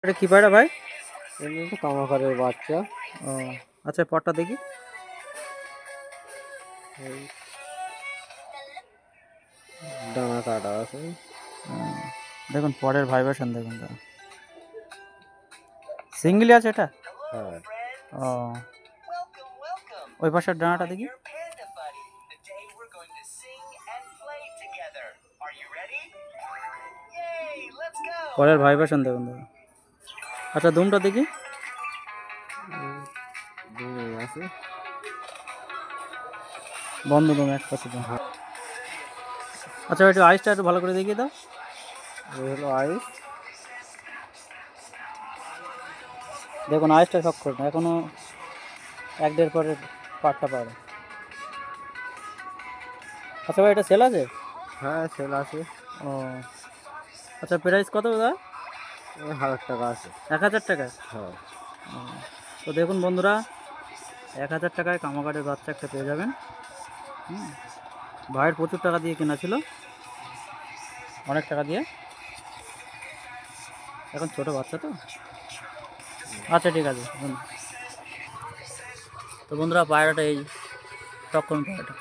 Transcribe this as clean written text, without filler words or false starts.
এটা কি পায়রা ভাই? এমনি তো কামাকারের বাচ্চা। ও আচ্ছা, পরটা দেখি। এই ডানা কাটা আছে। দেখুন পরের ভাইব্রেশন দেখুন, সিঙ্গেলই আছে এটা। হ্যাঁ, ও ওই পাশের ডানাটা দেখি। পরের ভাইব্রেশন দেখুন দাদা। আচ্ছা দুমটা দেখি। দুমে আছে। বন্ধ দুম, এক পাশে দুম। আচ্ছা একটু আইসটা একটু ভালো করে দেখিয়ে দাও। এই হলো আইস। দেখুন আইসটা শক করুন, এখনো 1-1.5 পরের পাটটা পাবে। আচ্ছা ভাই এটা সেল আছে? হ্যাঁ, সেল আছে। ও আচ্ছা, প্রাইস কত দাদা? 1000 টাকা আছে। 1000 টাকা। হ্যাঁ। তো দেখুন বন্ধুরা, 1000 টাকায় কামাকারের বাচ্চা একটা পেয়ে যাবেন। ভাইয়ের প্রচুর টাকা দিয়ে কেনা ছিল, অনেক টাকা দিয়ে। এখন ছোট বাচ্চা তো। আচ্ছা ঠিক আছে। তো বন্ধুরা পায়রাটা এই টক করুন পায়রাটা।